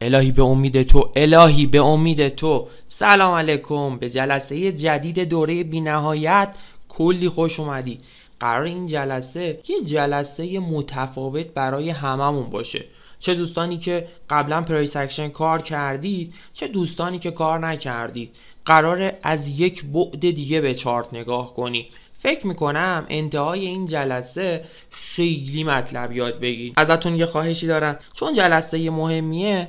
الهی به امید تو، الهی به امید تو. سلام علیکم، به جلسه جدید دوره بی‌نهایت کلی خوش اومدی. قرار این جلسه یه جلسه متفاوت برای هممون باشه، چه دوستانی که قبلا پریسکشن کار کردید، چه دوستانی که کار نکردید. قراره از یک بعد دیگه به چارت نگاه کنی. فکر میکنم انتهای این جلسه خیلی مطلب یاد بگیرید. ازتون یه خواهشی دارم، چون جلسه مهمیه،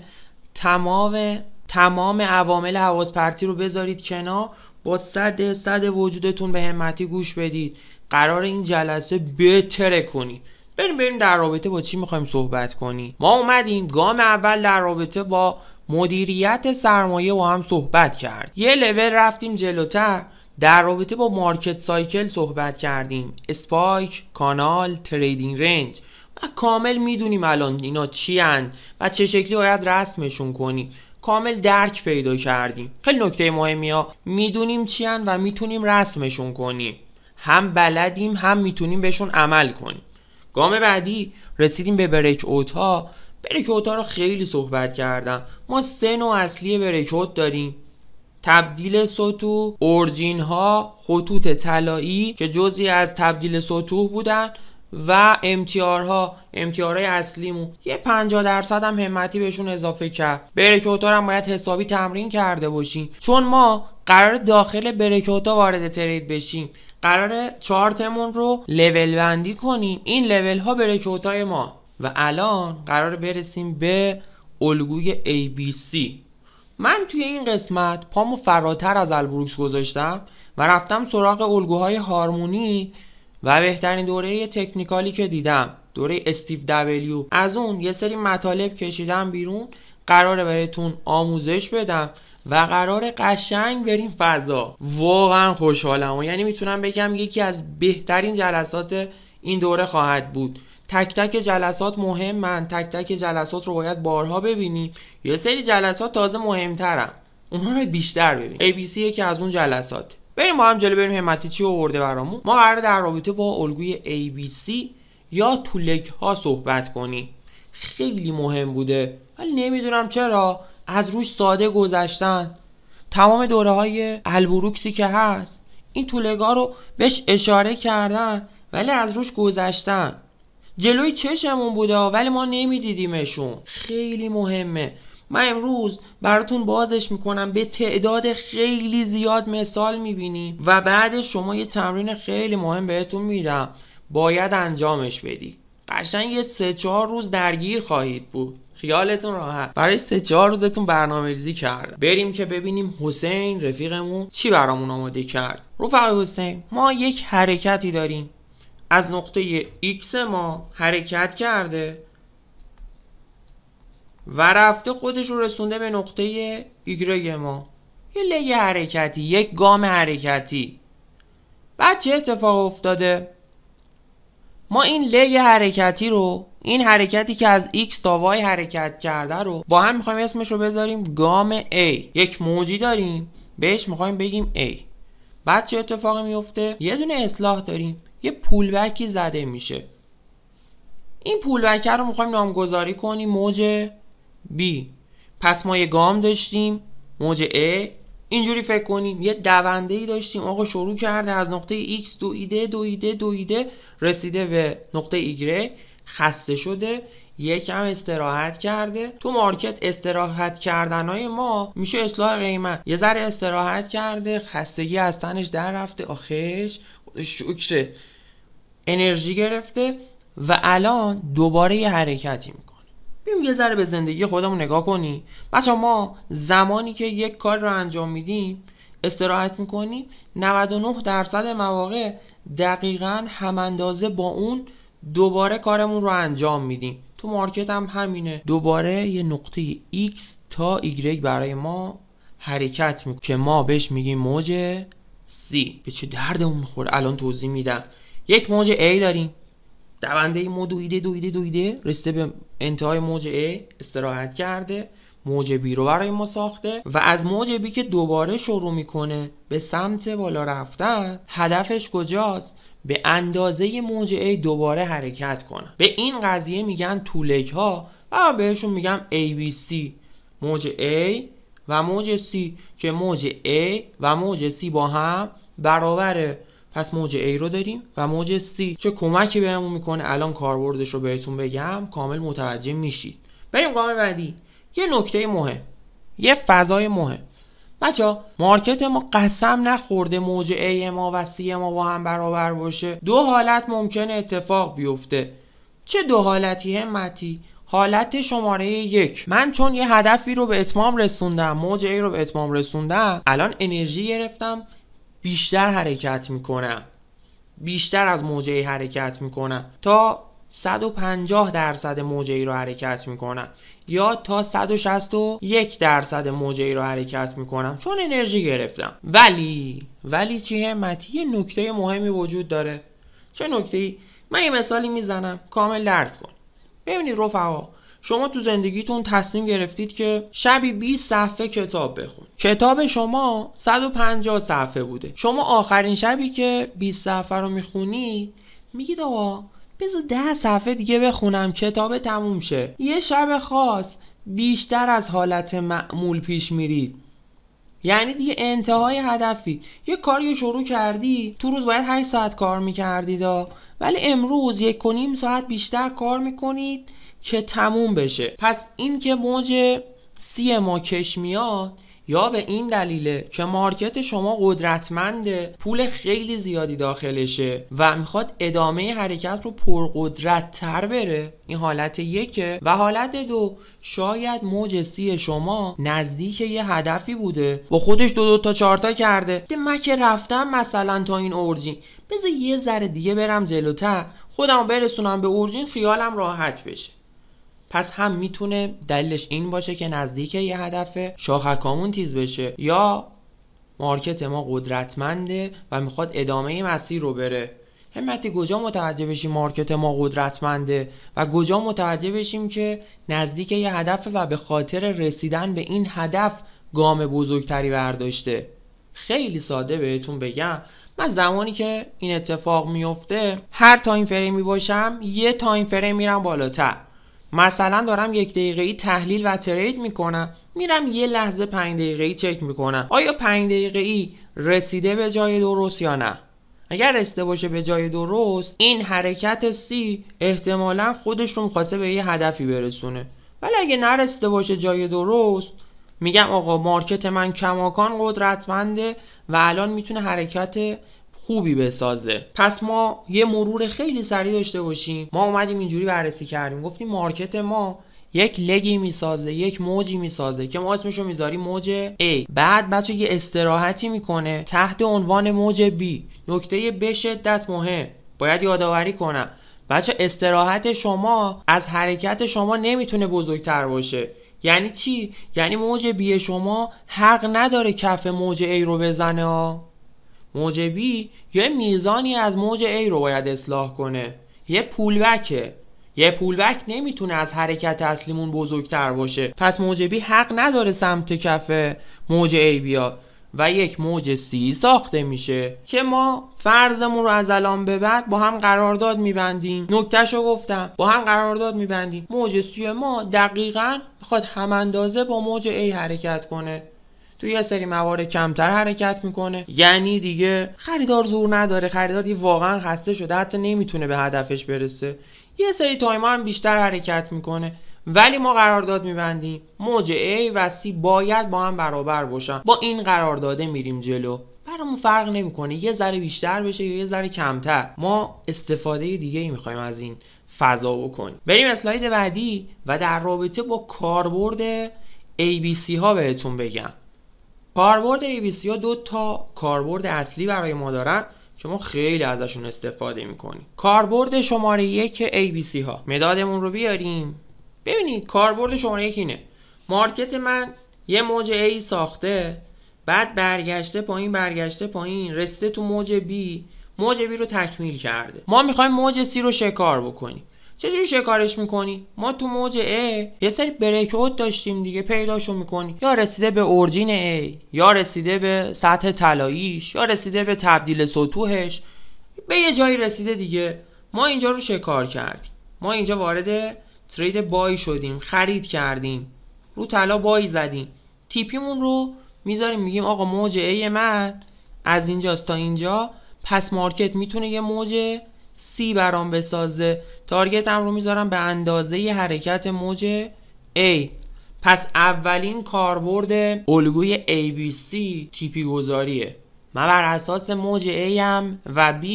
تمام عوامل حواس پرتی رو بذارید کنار، با صد وجودتون به همتی گوش بدید. قرار این جلسه بهتره کنی. بریم در رابطه با چی میخوایم صحبت کنی. ما اومدیم گام اول در رابطه با مدیریت سرمایه با هم صحبت کرد. یه لول رفتیم جلوتر، در رابطه با مارکت سایکل صحبت کردیم، اسپایک، کانال، تریدینگ رنج و کامل میدونیم الان اینا چی هن و چه شکلی باید رسمشون کنی. کامل درک پیدا کردیم. خیلی نکته مهمی ها، میدونیم چی هن و میتونیم رسمشون کنیم. هم بلدیم هم میتونیم بهشون عمل کنیم. گام بعدی رسیدیم به بریک اوت ها. بریک اوت ها رو خیلی صحبت کردم. ما 3 نوع اصلی بریک اوت داریم: تبدیل سطوح، اورجین ها، خطوط طلایی که جزئی از تبدیل سطوح بودن، و امتیارهای اصلیمون یه 50% هم همتی بهشون اضافه کرد. بریکوتا هم باید حسابی تمرین کرده باشیم، چون ما قرار داخل بریکوتا وارد ترید بشیم. قرار چارتمون رو لول بندی کنیم. این لول ها بریکوتای ما، و الان قرار برسیم به الگوی ABC. من توی این قسمت پامو فراتر از البروکس گذاشتم و رفتم سراغ الگوهای هارمونی و بهترین دوره تکنیکالی که دیدم، دوره استیو دبلیو. از اون یه سری مطالب کشیدم بیرون، قراره بهتون آموزش بدم و قراره قشنگ بریم فضا. واقعا خوشحالم و یعنی میتونم بگم یکی از بهترین جلسات این دوره خواهد بود. تک تک جلسات مهمن، تک تک جلسات رو باید بارها ببینیم. یه سری جلسات تازه مهمترن، اونها رو بیشتر ببینیم. ABC یکی از اون جلسات. بریم با هم جلو بریم همتی چی آورده برامون. ما قراره در رابطه با الگوی ABC یا تولک ها صحبت کنیم. خیلی مهم بوده ولی نمیدونم چرا از روش ساده گذشتن. تمام دوره های البروکسی که هست این تولک ها رو بهش اشاره کردن ولی از روش گذشتن. جلوی چشمون بوده ولی ما نمیدیدیمشون. خیلی مهمه. من امروز براتون بازش میکنم، به تعداد خیلی زیاد مثال میبینیم و بعدش شما یه تمرین خیلی مهم بهتون میدم، باید انجامش بدی. قشنگ یه 3-4 روز درگیر خواهید بود، خیالتون راحت. برای 3-4 روزتون برنامه ریزی کرد. بریم که ببینیم حسین رفیقمون چی برامون آماده کرد. رفقای حسین، ما یک حرکتی داریم، از نقطه X ما حرکت کرده و رفته خودش رو رسونده به نقطه Y ما. یه لگ حرکتی، یک گام حرکتی. بعد چه اتفاق افتاده؟ ما این لگ حرکتی رو، این حرکتی که از X تا Y حرکت کرده رو با هم میخوایم اسمش رو بذاریم گام A. یک موجی داریم بهش میخوایم بگیم A. بعد چه اتفاقی میفته؟ یه دونه اصلاح داریم، یه پولبکی زده میشه. این پولبک رو میخوایم نامگذاری کنیم موج B. پس ما یه گام داشتیم موج A. اینجوری فکر کنیم یه دونده‌ای داشتیم، آقا شروع کرده از نقطه X دویده رسیده به نقطه Y، خسته شده، یکم استراحت کرده. تو مارکت استراحت کردنهای ما میشه اصلاح قیمت. یه ذره استراحت کرده، خستگی از تنش در رفته، آخش شکره، انرژی گرفته و الان دوباره یه حرکتی میکنه. بیم یه ذره به زندگی خودمون نگاه کنی. بچه ما زمانی که یک کار رو انجام میدیم استراحت میکنیم، 99% مواقع دقیقاً هم اندازه با اون دوباره کارمون رو انجام میدیم. تو مارکت هم همینه، دوباره یه نقطه X تا Y برای ما حرکت میکنه که ما بهش میگیم موج C. به چه دردمون میخوره الان توضیح میدم. یک موج A داریم، دونده ما دویده رسیده به انتهای موج A، استراحت کرده، موج B رو برای ما ساخته و از موج B که دوباره شروع میکنه به سمت بالا رفتن، هدفش کجاست؟ به اندازه موج A دوباره حرکت کنه. به این قضیه میگن تولک ها و بهشون میگم ABC. موج A و موج C که موج A و موج C با هم برابره. پس موج A رو داریم و موج C چه کمکی بهمون میکنه الان کاربردش رو بهتون بگم کامل متوجه میشید. بریم گام بعدی. یه نکته مهم، یه فضای مهم. بچه‌ها مارکت ما قسم نخورده موج A ما و C ما با هم برابر باشه. دو حالت ممکنه اتفاق بیفته. چه دو حالتی همتی؟ حالت شماره 1، من چون یه هدفی رو به اتمام رسوندم، موج A رو به اتمام رسوندم، الان انرژی گرفتم، بیشتر حرکت میکنم، بیشتر از موج A حرکت میکنم، تا 150% موج A رو حرکت میکنم یا تا 161% موج A رو حرکت میکنم چون انرژی گرفتم. ولی چی همتی؟ یه نکته مهمی وجود داره. چه نکته‌ای؟ من یه مثالی میزنم کامل درک کن. ببینید رفقا، شما تو زندگیتون تصمیم گرفتید که شبی 20 صفحه کتاب بخون. کتاب شما 150 صفحه بوده. شما آخرین شبی که 20 صفحه رو میخونی میگید آقا بذار 10 صفحه دیگه بخونم کتاب تموم شه. یه شب خاص بیشتر از حالت معمول پیش میرید. یعنی دیگه انتهای هدفی. یه کاری شروع کردی، تو روز باید 8 ساعت کار میکردید ولی امروز 1.5 ساعت بیشتر کار میکنید که تموم بشه. پس این که موج C ما کش میاد یا به این دلیله که مارکت شما قدرتمنده، پول خیلی زیادی داخلشه و میخواد ادامه حرکت رو پرقدرت تر بره. این حالت 1. و حالت 2، شاید موج C شما نزدیک یه هدفی بوده، با خودش 2 تا 4 تا کرده. من که رفتم مثلا تا این اورجین، بذار یه ذره دیگه برم جلوتر خودم برسونم به اورجین خیالم راحت بشه. پس هم میتونه دلیلش این باشه که نزدیک یه هدف شاخکامون تیز بشه، یا مارکت ما قدرتمنده و میخواد ادامه مسیر رو بره. همتی کجا متوجه بشیم مارکت ما قدرتمنده و کجا متوجه بشیم که نزدیک یه هدف و به خاطر رسیدن به این هدف گام بزرگتری برداشته؟ خیلی ساده بهتون بگم، من زمانی که این اتفاق میفته هر تایم فریمی باشم یه تایم فریم میرم بالاتر. مثلا دارم 1 دقیقه‌ای تحلیل و ترید میکنم، میرم یه لحظه 5 دقیقه‌ای چک میکنم آیا 5 دقیقه‌ای رسیده به جای درست یا نه. اگر رسیده باشه به جای درست، این حرکت C احتمالا خودش رو میخواسته به یه هدفی برسونه. ولی اگه نرسیده باشه جای درست، میگم آقا مارکت من کماکان قدرتمنده و الان میتونه حرکت خوبی بسازه. پس ما یه مرور خیلی سریع داشته باشیم. ما اومدیم اینجوری بررسی کردیم، گفتیم مارکت ما یک لگی میسازه، یک موجی میسازه که ما اسمشو میذاریم موج A. بعد بچه یه استراحتی میکنه تحت عنوان موج B. نکته به شدت مهم باید یادآوری کنم بچه، استراحت شما از حرکت شما نمیتونه بزرگتر باشه. یعنی چی؟ یعنی موج B شما حق نداره کف موج A رو بزنه. موج B یه میزانی از موج A رو باید اصلاح کنه. یه پولبکه. یه پولبک نمیتونه از حرکت اصلیمون بزرگتر باشه. پس موج B حق نداره سمت کف موج A بیاد و یک موج C ساخته میشه که ما فرضمون رو از الان به بعد با هم قرارداد میبندیم. نکتهشو گفتم، با هم قرارداد میبندیم. موج C ما دقیقاً میخواد هم اندازه با موج A حرکت کنه. تو یه سری موارد کمتر حرکت میکنه، یعنی دیگه خریدار زور نداره، خریدار دیگه واقعا خسته شده حتی نمیتونه به هدفش برسه. یه سری تایم هم بیشتر حرکت میکنه، ولی ما قرارداد میبندیم موج A و C باید با هم برابر باشن. با این قرارداده میریم جلو، برامون فرق نمیکنه یه ذره بیشتر بشه یا یه ذره کمتر. ما استفاده دیگه ای میخوایم از این فضا بکنیم. بریم اسلاید بعدی و در رابطه با کاربرد ABC ها بهتون بگم. کاربرد ABC ها 2 تا کاربرد اصلی برای ما دارن که ما خیلی ازشون استفاده میکنیم. کاربرد شماره 1 ABC ها، مدادمون رو بیاریم. ببینید کاربرد شماره 1 اینه: مارکت من یه موج A ساخته، بعد برگشته پایین رسیده تو موج B، موج B رو تکمیل کرده. ما میخوایم موج C رو شکار بکنیم. چجوری شکارش میکنی؟ ما تو موج A یه سری بریک اوت داشتیم دیگه، پیداشو میکنی، یا رسیده به اورجین A، یا رسیده به سطح طلاییش، یا رسیده به تبدیل سطوحش، به یه جایی رسیده دیگه. ما اینجا رو شکار کردیم، ما اینجا وارد ترید بای شدیم، خرید کردیم، رو طلا بای زدیم، تیپیمون رو میذاریم، میگیم آقا موج A من از اینجاست تا اینجا، پس مارکت میتونه یه موج C برام بسازه. تارگتم رو میذارم به اندازه ی حرکت موج A. پس اولین کاربرد الگوی ABC تیپی گذاریه. من بر اساس موج A هم و B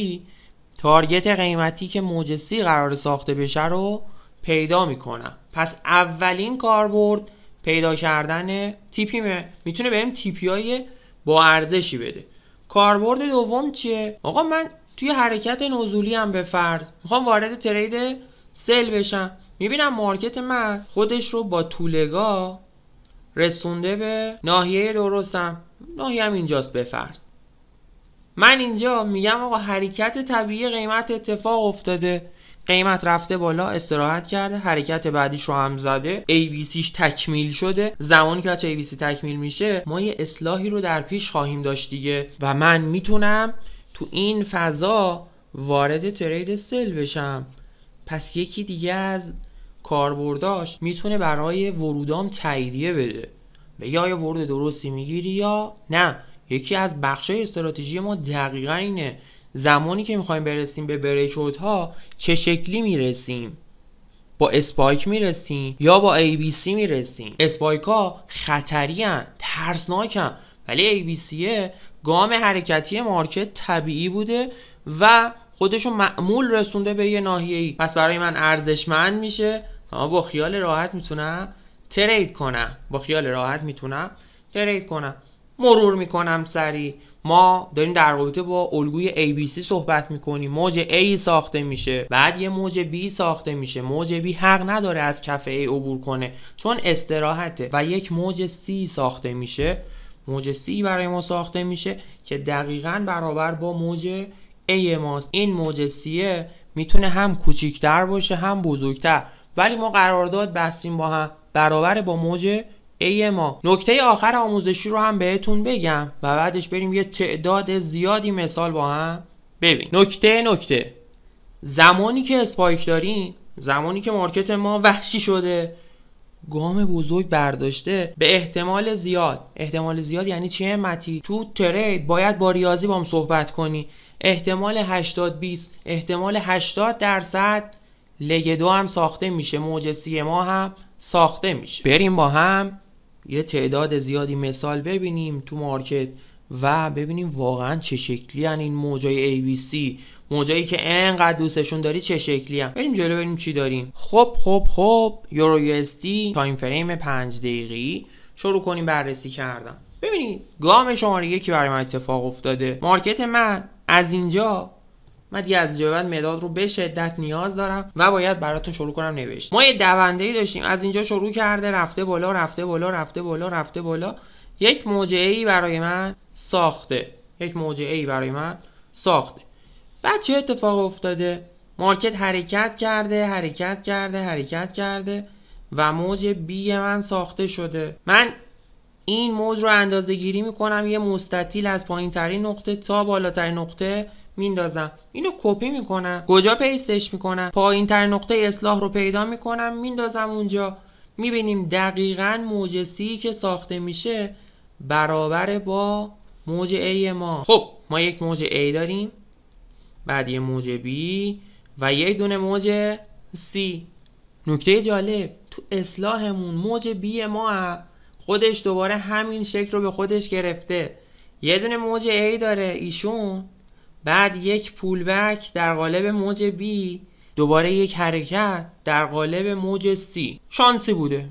تارگت قیمتی که موج C قرار ساخته بشه رو پیدا میکنم. پس اولین کاربرد پیدا کردن تیپیمه، میتونه بهم تیپی های با ارزشی بده. کاربرد دوم چیه؟ آقا من توی حرکت نزولی هم به فرض میخوام وارد ترید سل بشم، میبینم مارکت من خودش رو با طولگاه رسونده به ناحیه درستم، ناحیه هم اینجاست به فرض. من اینجا میگم آقا حرکت طبیعی قیمت اتفاق افتاده، قیمت رفته بالا استراحت کرده، حرکت بعدیش رو هم زده، ABCش تکمیل شده. زمانی که بچه ABC تکمیل میشه ما یه اصلاحی رو در پیش خواهیم داشت دیگه و من میتونم تو این فضا وارد ترید سل بشم. پس یکی دیگه از کاربرداش میتونه برای ورودام تاییدیه بده، بگه آیا ورود درستی میگیری یا نه. یکی از بخشای استراتژی ما دقیقا اینه، زمانی که میخوایم برسیم به بریک اوت ها چه شکلی میرسیم، با اسپایک میرسیم یا با ABC میرسیم. اسپایک ها خطری هن، ترسناکن، ولی ABC گام حرکتی مارکت طبیعی بوده و خودشو معمول رسونده به یه ناحیه‌ای. پس برای من ارزشمند میشه، با خیال راحت میتونم ترید کنم، مرور میکنم سریع. ما داریم در رابطه با الگوی ABC صحبت میکنیم. موج A ساخته میشه، بعد یه موج B ساخته میشه. موج B حق نداره از کف A عبور کنه چون استراحته و یک موج C ساخته میشه. موج C برای ما ساخته میشه که دقیقاً برابر با موج A ماست. این موج C میتونه هم کوچیکتر باشه هم بزرگتر، ولی ما قرارداد بستیم با هم برابر با موج A ما. نکته آخر آموزشی رو هم بهتون بگم و بعدش بریم یه تعداد زیادی مثال با هم ببین. نکته زمانی که اسپایک داریم، زمانی که مارکت ما وحشی شده، گام بزرگ برداشته، به احتمال زیاد یعنی چی همتی؟ تو ترید باید با ریاضی با هم صحبت کنی. احتمال 80-20، احتمال 80% لگ 2 هم ساخته میشه، موج سی ما هم ساخته میشه. بریم با هم یه تعداد زیادی مثال ببینیم تو مارکت و ببینیم واقعا چه شکلی هن این موجای ABC، موجایی که انقدر دوستشون داری چه شکلی هن. بریم جلو ببینیم چی داریم. خب یورو USD تایم فریم 5 دقیقه‌ای شروع کنیم بررسی کردن. ببینید گام شماره یکی برای من اتفاق افتاده. مارکت من از اینجا، من دیگه از اینجا بعد مداد رو به شدت نیاز دارم و باید براتون شروع کنم نوشت. ما یه دونده ای داشتیم از اینجا شروع کرده، رفته بالا، یک موج A برای من ساخته. بعد چه اتفاق افتاده؟ مارکت حرکت کرده و موج B من ساخته شده. من این موج رو اندازه گیری میکنم، یه مستطیل از پایین ترین نقطه تا بالاترین نقطه میندازم، اینو کپی میکنم. کجا پیستش میکنم؟ پایین ترین نقطه اصلاح رو پیدا میکنم میندازم اونجا. میبینیم دقیقاً موج C که ساخته میشه برابر با موج A ما. خب ما یک موج A داریم، بعد یه موج B و یک دونه موج C. نکته جالب تو اصلاحمون موج B ما خودش دوباره همین شکل رو به خودش گرفته، یه دونه موج A داره ایشون، بعد یک پول بک در قالب موج B، دوباره یک حرکت در قالب موج C. شانسی بوده،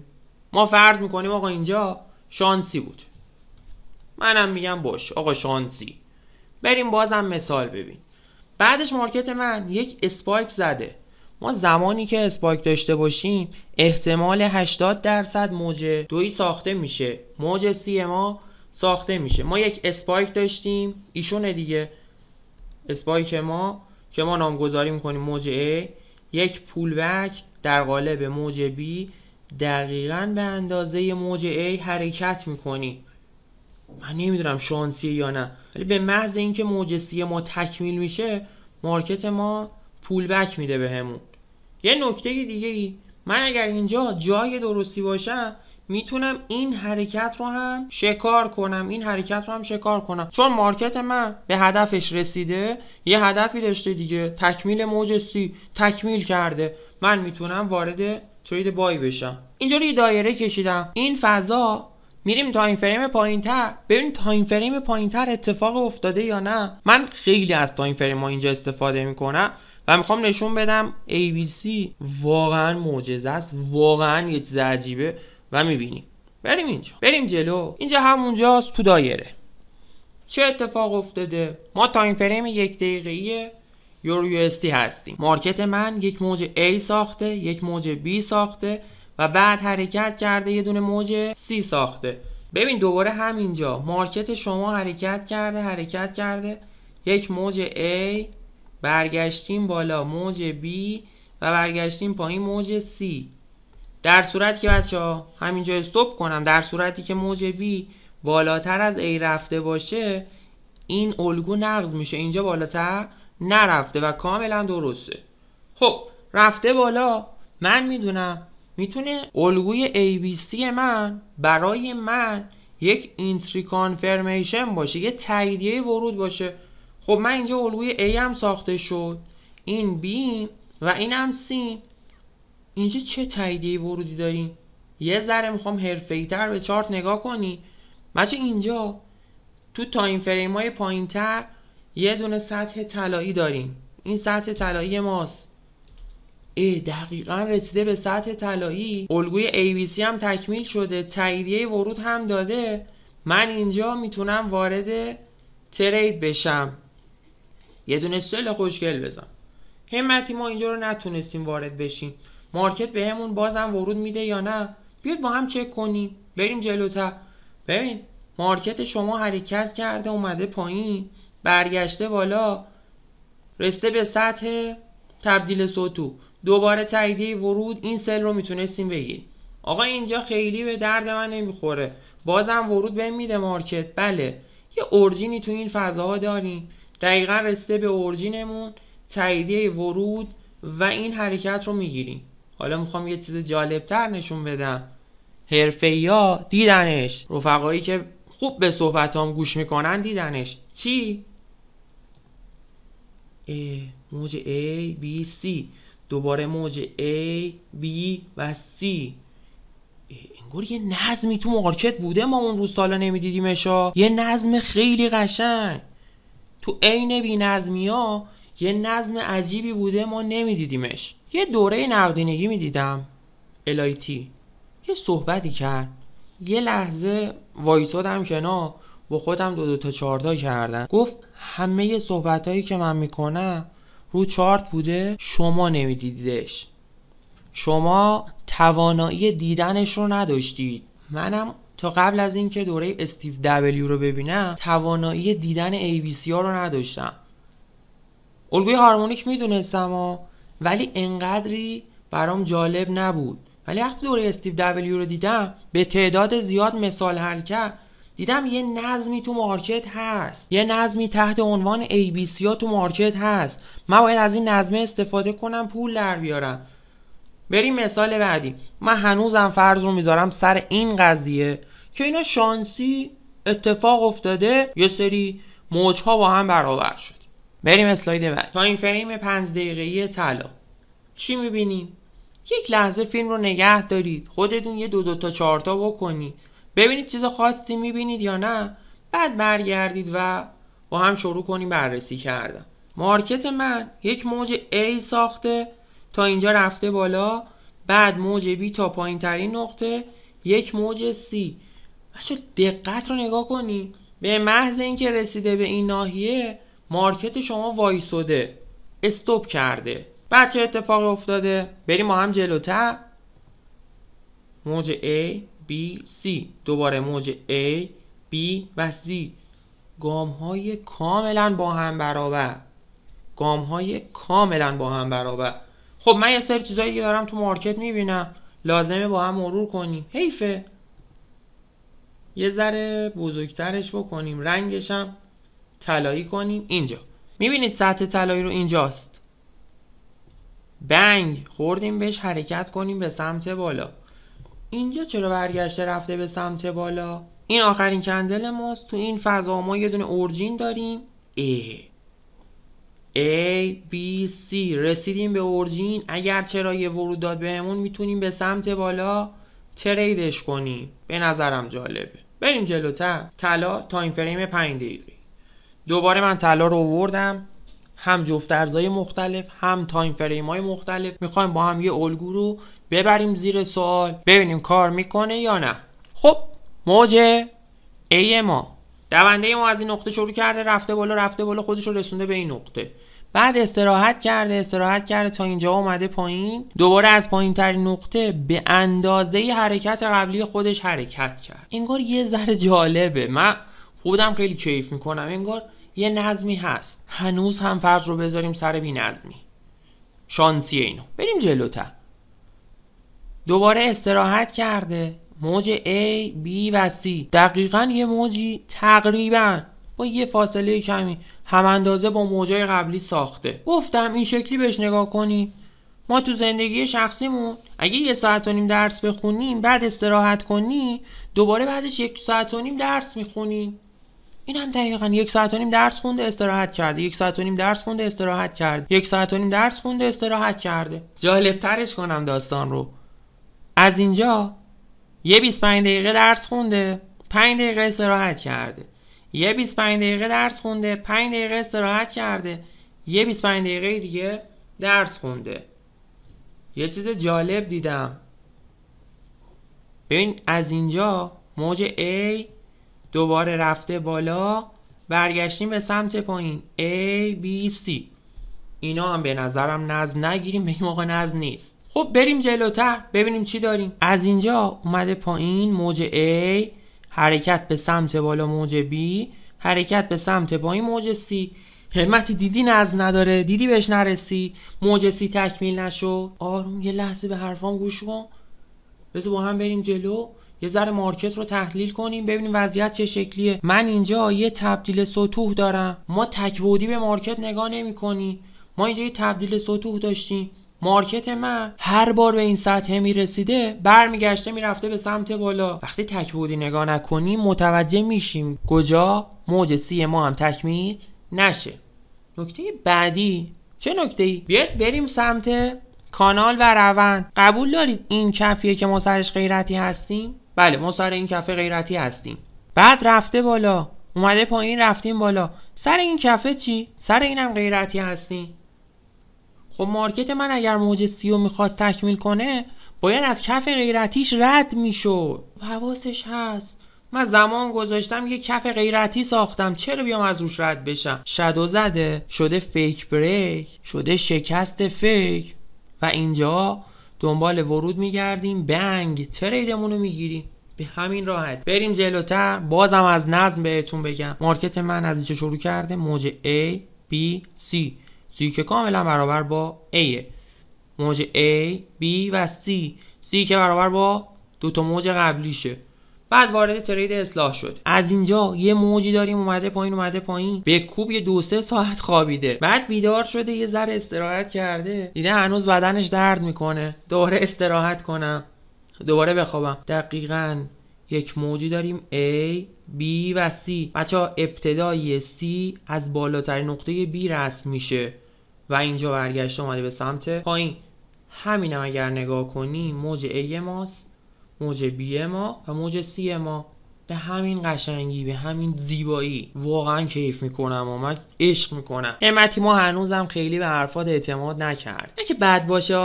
ما فرض میکنیم آقا اینجا شانسی بود، منم میگم باش آقا شانسی. بریم بازم مثال ببین. بعدش مارکت من یک اسپایک زده. ما زمانی که اسپایک داشته باشیم احتمال 80% موج دوی ساخته میشه، موج C ما ساخته میشه. ما یک اسپایک داشتیم، ایشونه دیگه اسپایک ما که ما نامگذاری میکنیم موج A، یک پول بک در قالب موج B دقیقاً به اندازه موج A حرکت میکنی. من نمیدونم شانسیه یا نه، ولی به محض اینکه موج C ما تکمیل میشه مارکت ما پول بک میده بهمون. یه نکته دیگه ای، من اگر اینجا جای درستی باشم میتونم این حرکت رو هم شکار کنم، چون مارکت من به هدفش رسیده، یه هدفی داشته دیگه، تکمیل موج سی تکمیل کرده، من میتونم وارد ترید بای بشم. اینجا رو یه دایره کشیدم، این فضا میریم تایم فریم پایینتر، ببین تایم فریم پایینتر اتفاق افتاده یا نه. من خیلی از تایم فریم ها اینجا استفاده میکنم و میخوام نشون بدم ABC واقعا معجزه است، واقعا یه چیز عجیبه و میبینیم. بریم اینجا، بریم جلو. اینجا همونجاست تو دایره. چه اتفاق افتاده؟ ما تایم فریم 1 دقیقه‌ای یورو USD هستیم. مارکت من یک موج A ساخته، یک موج B ساخته و بعد حرکت کرده یه دونه موج C ساخته. ببین دوباره همینجا مارکت شما حرکت کرده یک موج A، برگشتیم بالا موج B و برگشتیم پایین موج C. در صورتی که بچه‌ها همینجا استاپ کنم، در صورتی که موج B بالاتر از A رفته باشه، این الگو نقض میشه، اینجا بالاتر نرفته و کاملا درسته. خب رفته بالا، من میدونم میتونه الگوی ABC من برای من یک اینتری کانفرمیشن باشه، یه تاییدیه ورود باشه. خب من اینجا الگوی A هم ساخته شد، این B و این هم C. اینجا چه تاییدیه ورودی داریم؟ یه ذره میخوام حرفه‌ای‌تر به چارت نگاه کنی. بچه اینجا تو تایم فریم های پایین‌تر یه دونه سطح طلایی داریم، این سطح طلایی ماست. دقیقاً رسیده به سطح طلایی، الگوی ABC هم تکمیل شده، تاییدیه ورود هم داده. من اینجا میتونم وارد ترید بشم، یه دونه سل خوشگل بزن. همتی ما اینجا رو نتونستیم وارد بشیم، مارکت بهمون بازم ورود میده یا نه؟ بیاد با هم چک کنیم. بریم جلوتر. ببین مارکت شما حرکت کرده، اومده پایین، برگشته بالا، رسیده به سطح تبدیل سطوح، دوباره تاییدیه ورود، این سل رو میتونستیم بگیریم. آقا اینجا خیلی به درد من نمیخوره، بازم ورود بهم میده مارکت. بله یه اورجینی تو این فضاها داریم، دقیقاً رسیده به اورجینمون، تاییدیه ورود و این حرکت رو میگیریم. حالا میخوام یه چیز جالبتر نشون بدم، حرفه‌ای‌ها دیدنش، رفقایی که خوب به صحبتام گوش میکنن دیدنش. چی؟ موج A B C، دوباره موج A B و C. انگار یه نظمی تو مارکت بوده، ما اون روز سالا نمیدیدیمشا. یه نظم خیلی قشنگ تو عین بی نظمی ها، یه نظم عجیبی بوده، ما نمیدیدیمش. یه دوره نقدینگی میدیدم LIT، یه صحبتی کرد، یه لحظه وایسادم کنار، با خودم دو تا چارتا کردم. گفت همه صحبتایی که من میکنم رو چارت بوده، شما نمیدیدیدش، شما توانایی دیدنش رو نداشتید. منم تا قبل از اینکه دوره استیو دبلیو رو ببینم توانایی دیدن ABC ها رو نداشتم. الگوی هارمونیک میدونستم ولی انقدری برام جالب نبود. ولی وقتی دوره استیو دبلیو رو دیدم، به تعداد زیاد مثال حل کرد، دیدم یه نظمی تو مارکت هست، یه نظمی تحت عنوان ABC ها تو مارکت هست. من باید از این نظمه استفاده کنم، پول در بیارم. بریم مثال بعدی. من هنوزم فرض رو میذارم سر این قضیه که اینا شانسی اتفاق افتاده، یه سری موجها با هم برابر شد. بریم اسلاید بعد. تایم فریم 5 دقیقه‌ای طلا. چی میبینیم؟ یک لحظه فیلم رو نگه دارید، خودتون یه دو تا چارتا بکنید، ببینید چیز خاصی میبینید یا نه، بعد برگردید و با هم شروع کنیم بررسی کردن. مارکت من یک موج A ساخته، تا اینجا رفته بالا، بعد موج B تا پایین ترین نقطه، یک موج C. بچه دقت رو نگاه کنی، به محض اینکه رسیده به این ناحیه، مارکت شما وایسوده، استوب کرده. بعد چه اتفاقی افتاده؟ بریم ما هم جلوتر. موج A B C، دوباره موج A B و C، گام های کاملا با هم برابر، گام های کاملا با هم برابر. خب من یه سری چیزایی که دارم تو مارکت میبینم، لازمه با هم مرور کنیم. حیفه یه ذره بزرگترش بکنیم، رنگش هم طلایی کنیم. اینجا میبینید سطح طلایی رو اینجاست، بنگ خوردیم بهش، حرکت کنیم به سمت بالا. اینجا چرا برگشته رفته به سمت بالا؟ این آخرین کندل ماست. تو این فضا ما یه دونه اورجین داریم A B C رسیدیم به اورجین. اگر چرا ورود داد بهمون میتونیم به سمت بالا تریدش کنیم. به نظرم جالبه. بریم جلوتر. طلا تایم فریم 5 دقیقه. دوباره من طلا رو آوردم، هم جفت ارزهای مختلف هم تایم فریم های مختلف. میخوایم با هم یه الگو رو ببریم زیر سوال، ببینیم کار میکنه یا نه. خب موج A ما، دونده ما از این نقطه شروع کرده رفته بالا خودش رو رسونده به این نقطه. بعد استراحت کرده تا اینجا اومده پایین. دوباره از پایین ترین نقطه به اندازه حرکت قبلی خودش حرکت کرد. انگار یه ذره جالبه. من خودم خیلی کیف میکنم. انگار یه نظمی هست. هنوز هم فرض رو بذاریم سر بی نظمی. شانسیه اینو. بریم جلوتر. دوباره استراحت کرده. موج A، B و C دقیقاً یه موجی تقریباً با یه فاصله کمی هم اندازه با موجای قبلی ساخته. گفتم این شکلی بهش نگاه کنی. ما تو زندگی شخصیمون اگه 1.5 ساعت درس بخونیم، بعد استراحت کنی، دوباره بعدش 1.5 ساعت درس میخونیم. این هم دقیقاً 1.5 ساعت درس خونده استراحت کرده، 1.5 ساعت درس خونده استراحت کرده، 1.5 ساعت درس خونده استراحت کرده. جالب ترش کنم داستان رو. از اینجا یه 25 دقیقه درس خونده، 5 دقیقه استراحت کرده. یه 25 دقیقه درس خونده، 5 دقیقه استراحت کرده. یه 25 دقیقه دیگه درس خونده. یه چیز جالب دیدم. ببین از اینجا موج A دوباره رفته بالا، برگشتیم به سمت پایین. A B C اینا هم به نظرم نظم نگیریم، به این موقع نظم نیست. خب بریم جلوتر ببینیم چی داریم. از اینجا اومده پایین موج A، حرکت به سمت بالا موج B، حرکت به سمت پایین موج C. همتی دیدی نظم نداره؟ دیدی بهش نرسی؟ موج C تکمیل نشو. آروم یه لحظه به حرفام گوش کن. بذار با هم بریم جلو، یه ذره مارکت رو تحلیل کنیم ببینیم وضعیت چه شکلیه. من اینجا یه تبدیل سطوح دارم. ما تک‌بعدی به مارکت نگاه نمی‌کنی. ما اینجا یه تبدیل سطوح داشتیم. مارکت من هر بار به این سطح میرسیده برمیگشته میرفته به سمت بالا. وقتی تک‌بعدی نگاه نکنیم متوجه میشیم کجا موج C ما هم تکمیل نشه. نکته بعدی چه نکته‌ای؟ بیاید بریم سمت کانال و روند. قبول دارید این کفیه که ما سرش غیرتی هستیم؟ بله ما سر این کفه غیرتی هستیم. بعد رفته بالا، اومده پایین، رفتیم بالا. سر این کفه چی؟ سر اینم غیرتی هستیم. خب مارکت من اگر موج C رو میخواست تکمیل کنه باید از کف غیرتیش رد میشد. حواسش هست. من زمان گذاشتم یه کف غیرتی ساختم، چرا بیام از روش رد بشم؟ شادو زده، شده فیک بریک، شده شکست فیک و اینجا دنبال ورود میگردیم، بنگ تریدمون رو میگیریم. به همین راحت. بریم جلوتر. بازم از نظم بهتون بگم. مارکت من از اینجا شروع کرده موج A B C که کاملا برابر با A، موج A B و C که برابر با دوتا موج قبلیشه. بعد وارد ترید اصلاح شد. از اینجا یه موجی داریم اومده پایین به کوب یه 2-3 ساعت خوابیده. بعد بیدار شده یه ذره استراحت کرده، دیده هنوز بدنش درد میکنه، دوباره استراحت کنم، دوباره بخوابم. دقیقاً یک موجی داریم A B و C. بچه‌ها ابتدای C از بالاترین نقطه B رسم میشه و اینجا برگشت اومده به سمت پایین. همینم اگر نگاه کنیم موج A ماست، موج B ما و موج C ما. به همین قشنگی، به همین زیبایی واقعا کیف میکنم و من عشق میکنم. همتی ما هنوزم خیلی به حرفات اعتماد نکرد. نه که بد باشه،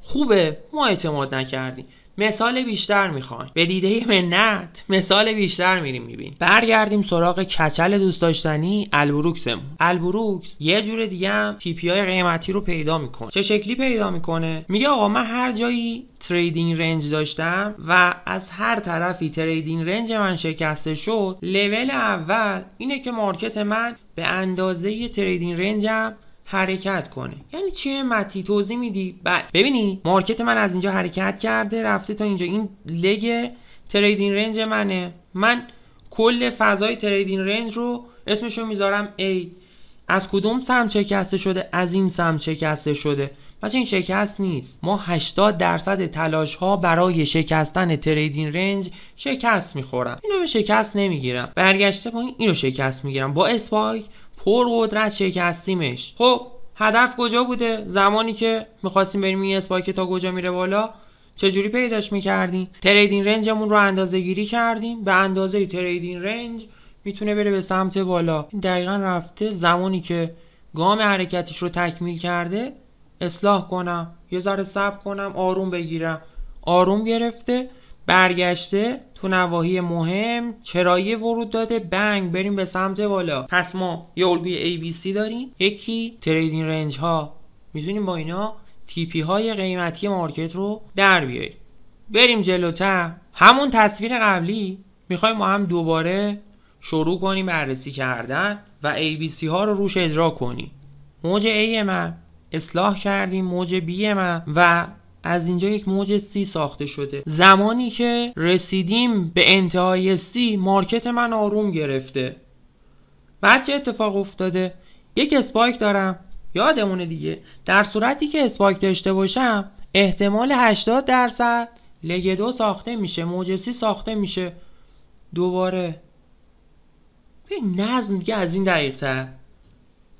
خوبه ما اعتماد نکردیم. مثال بیشتر میخوایم. به دیده منت مثال بیشتر میریم میبینیم. برگردیم سراغ کچل دوست داشتنی البروکسمون. البروکس یه جور دیگه هم TP های قیمتی رو پیدا میکنه. چه شکلی پیدا میکنه؟ میگه آقا من هر جایی تریدینگ رنج داشتم و از هر طرفی تریدینگ رنج من شکسته شد، لول اول اینه که مارکت من به اندازه تریدینگ رنجم حرکت کنه. یعنی چیه متی؟ توضیح میدی؟ بعد ببینی مارکت من از اینجا حرکت کرده رفته تا اینجا، این لگ تریدینگ رنج منه. من کل فضای تریدینگ رنج رو اسمشو میذارم A. از کدوم سمت شکسته شده؟ از این سمت شکسته شده. بچه این شکست نیست. ما 80% تلاش ها برای شکستن تریدینگ رنج شکست میخورم. اینو به شکست نمیگیرم. برگشته با اینو شکست میگیرم. با اسپایک پر قدرت شکستیمش. خب هدف کجا بوده؟ زمانی که میخواستیم بریم این اسپایک تا کجا میره بالا چجوری پیداش میکردیم؟ تریدینگ رنجمون رو اندازه گیری کردیم. به اندازه تریدینگ رنج میتونه بره به سمت بالا. این دقیقا رفته زمانی که گام حرکتش رو تکمیل کرده اصلاح کنم، یه ذره صبر کنم، آروم بگیرم. آروم گرفته، برگشته تو نواحی مهم، چرایی ورود داده، بنگ بریم به سمت بالا. پس ما یه الگوی ABC داریم. یکی تریدینگ رنج ها، میتونیم با اینا TP های قیمتی مارکت رو در بیاریم. بریم جلوتر. همون تصویر قبلی میخوایم ما هم دوباره شروع کنیم بررسی کردن و ABC ها رو روش اجرا کنیم. موج A من اصلاح کردیم، موج B من، و از اینجا یک موج C ساخته شده. زمانی که رسیدیم به انتهای C مارکت من آروم گرفته. بعد چه اتفاق افتاده؟ یک اسپایک دارم، یادمونه دیگه، در صورتی که اسپایک داشته باشم احتمال 80% لگ 2 ساخته میشه، موج C ساخته میشه. دوباره به نظم دیگه از این دقیق تر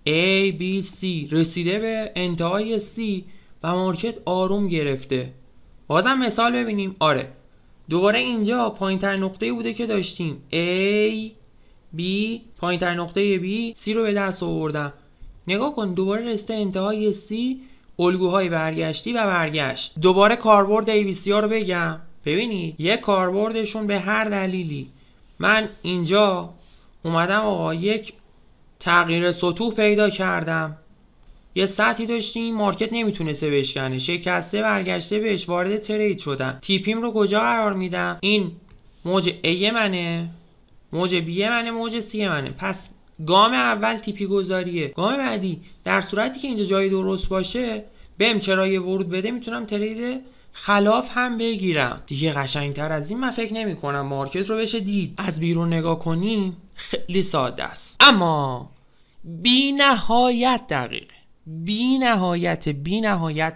A B C رسیده به انتهای C و مارکت آروم گرفته. بازم مثال ببینیم. آره دوباره اینجا پایین‌تر نقطه‌ای بوده که داشتیم A B، پایین‌تر نقطه B C رو به دست آوردم. نگاه کن دوباره رسیده انتهای C، الگوهای برگشتی و برگشت. دوباره کاربرد ABC ها رو بگم. ببینید یک کاربردشون به هر دلیلی، من اینجا اومدم آقا یک تغییر سطوح پیدا کردم، یه سطحی داشتیم مارکت نمیتونسته بشکنه، شکسته، برگشته بهش، وارد ترید شدم. تیپیم رو کجا قرار میدم؟ این موج A منه، موج B منه، موج C منه. پس گام اول تیپی گذاریه. گام بعدی در صورتی که اینجا جای درست باشه بهم چرای ورود بده، میتونم ترید خلاف هم بگیرم. دیگه قشنگتر از این من فکر نمی کنم مارکت رو بشه دید. از بیرون نگاه کنیم خیلی ساده است، اما بی نهایت دقیقه. بی نهایت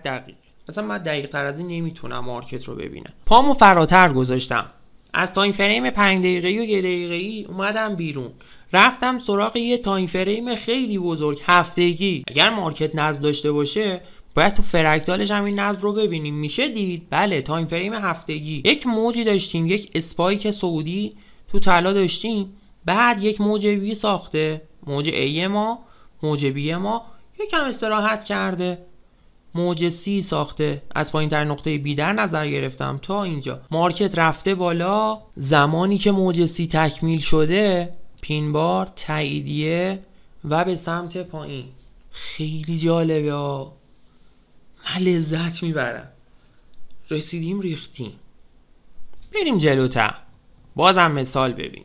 دقیقه. مثلا من دقیق تر از این نمیتونم مارکت رو ببینم. پامو فراتر گذاشتم، از تایم فریم 5 دقیقه‌ای و 1 دقیقه‌ای اومدم بیرون، رفتم سراغ یه تایم فریم خیلی بزرگ، هفتگی. اگر مارکت نزد داشته باشه باید تو فرکتالش هم این نزد رو ببینیم. میشه دید؟ بله، تایم فریم هفتگی. یک موجی داشتیم، یک اسپایک سعودی تو طلا داشتیم، بعد یک موج وی ساخته، موج A ما، موج B ما یکم استراحت کرده، موج C ساخته، از پایین تر نقطه B در نظر گرفتم تا اینجا. مارکت رفته بالا، زمانی که موج C تکمیل شده پین بار، تاییدیه و به سمت پایین. خیلی جالبه ها، من لذت میبرم. رسیدیم ریختیم. بریم جلوتر، بازم مثال ببین.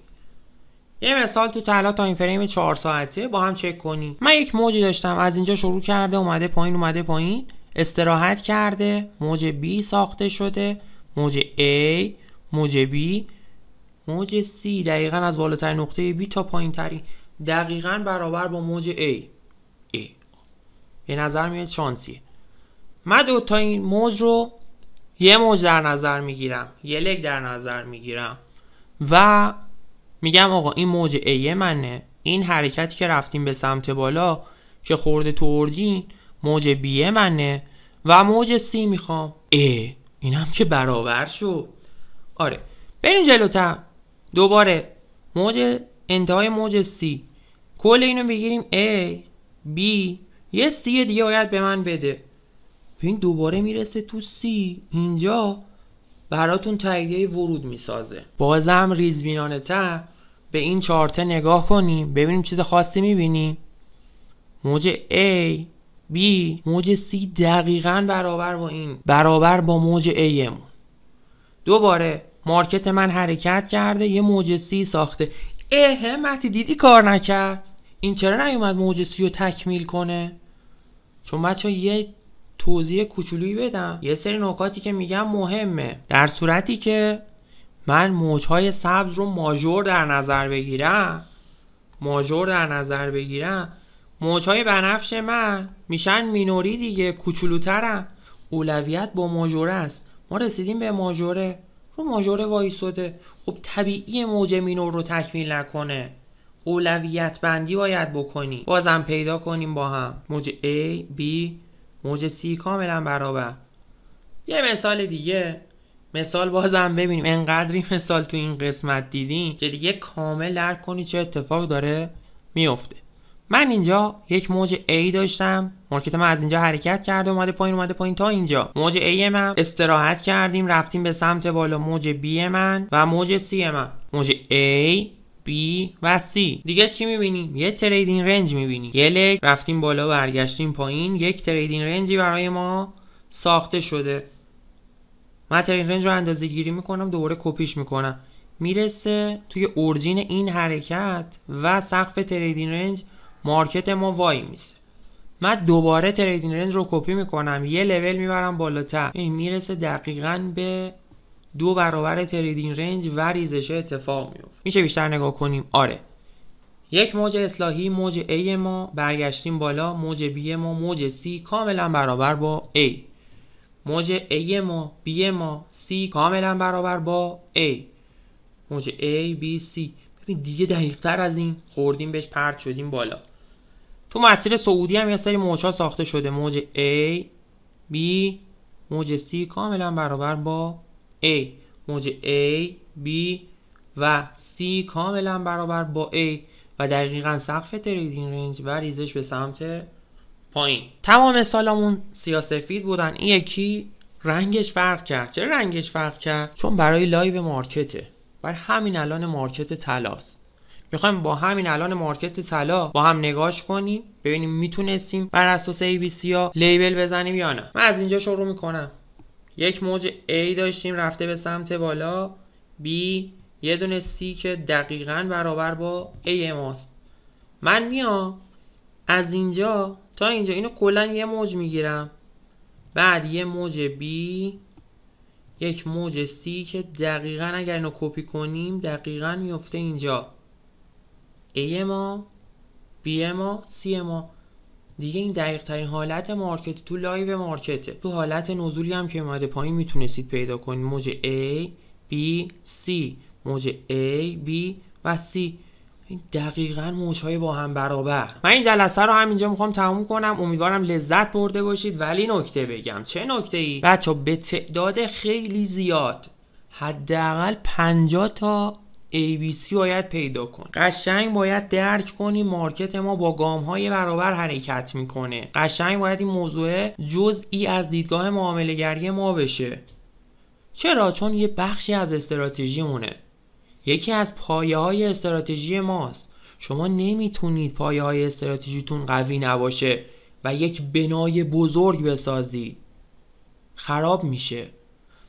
یه مثال تو طلا تایم فریم 4 ساعته با هم چک کنیم. من یک موجی داشتم، از اینجا شروع کرده، اومده پایین، استراحت کرده، موج B ساخته شده، موج A، موج B، موج C دقیقاً از بالاتر نقطه B تا پایین تری، دقیقاً برابر با موج A. به نظر میاد شانسیه. من دو تا این موج رو یه موج در نظر میگیرم، یه لگ در نظر میگیرم و میگم آقا این موج A منه، این حرکتی که رفتیم به سمت بالا که خورده تو اورجین موج B منه و موج C میخوام. این هم که برابر شد. آره بریم جلوتر. دوباره موج انتهای موج C، کل اینو بگیریم A B، یه C دیگه باید به من بده. ببین دوباره میرسه تو C، اینجا براتون تاییدیه ورود میسازه. بازم ریزبینانه تر به این چارت نگاه کنیم، ببینیم چیز خاصی میبینیم. موج A B، موج C دقیقاً برابر با موج A مون. دوباره مارکت من حرکت کرده، یه موج C ساخته. همتی دیدی کار نکرد؟ این چرا نیومد موج C رو تکمیل کنه؟ چون بچه یه توضیح کوچولویی بدم، یه سری نکاتی که میگم مهمه. در صورتی که من موجهای سبز رو ماژور در نظر بگیرم، موجهای بنفش من میشن مینوری دیگه، کوچولوترن. اولویت با ماژوره است. ما رسیدیم به ماژوره، رو ماژوره وایساده. خب طبیعی موج مینور رو تکمیل نکنه، اولویت بندی باید بکنی. بازم پیدا کنیم با هم. موج A، B، موج C کاملا برابر. یه مثال دیگه، مثال بازم ببینیم. انقدری مثال تو این قسمت دیدیم که دیگه کامل درک کنی چه اتفاق داره میفته. من اینجا یک موج A داشتم، مارکت من از اینجا حرکت کرده اومده پایین تا اینجا. موج A من استراحت کردیم رفتیم به سمت بالا. موج B من و موج C من، موج A، B و C. دیگه چی میبینیم؟ یه تریدینگ رنج میبینیم. یه لگ رفتیم بالا برگشتیم پایین، یک تریدینگ رنجی برای ما ساخته شده. من تریدینگ رنج رو اندازه گیری میکنم، دوباره کپیش میکنم، میرسه توی اورجین این حرکت و سقف تریدینگ رنج مارکت ما وای میسه. من دوباره تریدینگ رنج رو کپی میکنم، یه لول میبرم بالاتر، این میرسه دقیقاً به 2 برابر تریدینگ رنج و ریزش اتفاق میفته. میشه بیشتر نگاه کنیم؟ آره. یک موج اصلاحی، موج A ما، برگشتیم بالا، موج B ما، موج C کاملا برابر با A. موج A ما، B ما، C کاملا برابر با A. موج A، B، C. ببین دیگه دقیق تر از این خوردیم بهش، پرت شدیم بالا. تو مسیر صعودی هم یه سری موج‌ها ساخته شده. موج A، B، موج C کاملا برابر با A. موج A، B و C کاملا برابر با A و دقیقاً سقف تریدینگ رنج و ریزش به سمت پایین. تمام مثالمون سیاه‌سفید بودن. این یکی رنگش فرق کرد. چرا رنگش فرق کرد؟ چون برای لایو مارکته. برای همین الان مارکت طلاست. میخوایم با همین الان مارکت طلا با هم نگاش کنیم ببینیم میتونستیم بر اساس ABC ها لیبل بزنیم یا نه. من از اینجا شروع میکنم. یک موج A داشتیم رفته به سمت بالا، B، یه دونه C که دقیقاً برابر با A ماست. من میام از اینجا تا اینجا اینو کلا یه موج میگیرم، بعد یه موج B، یک موج C که دقیقاً اگر اینو کپی کنیم دقیقاً میفته اینجا. A ما، B ما، C ما. دیگه این دقیق ترین حالت مارکت تو لایو مارکته. تو حالت نزولی هم که اومده پایین میتونستید پیدا کنید. موج A، B، C، موج A، B و C. این دقیقاً موجهای با هم برابر. من این جلسه رو همینجا میخوام تموم کنم. امیدوارم لذت برده باشید. ولی نکته بگم. چه نکته‌ای؟ بچه‌ها به تعداد خیلی زیاد، حداقل 50 تا ABC باید پیدا کن. قشنگ باید درک کنی مارکت ما با گام‌های برابر حرکت میکنه. قشنگ باید این موضوع جزئی از دیدگاه معامله‌گری ما بشه. چرا؟ چون یه بخشی از استراتژیمونه. یکی از پایه‌های استراتژی ماست. شما نمیتونید پایه‌های استراتژیتون قوی نباشه و یک بنای بزرگ بسازید. خراب میشه.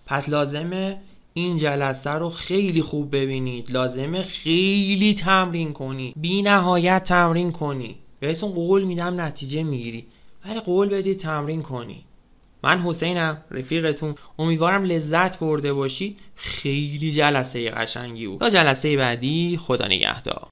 پس لازمه این جلسه رو خیلی خوب ببینید. لازمه خیلی تمرین کنی، بی نهایت تمرین کنی. بهتون قول میدم نتیجه میگیری، ولی قول بدید تمرین کنی. من حسینم، رفیقتون. امیدوارم لذت برده باشید. خیلی جلسه قشنگی بود. تا جلسه بعدی، خدا نگهدار.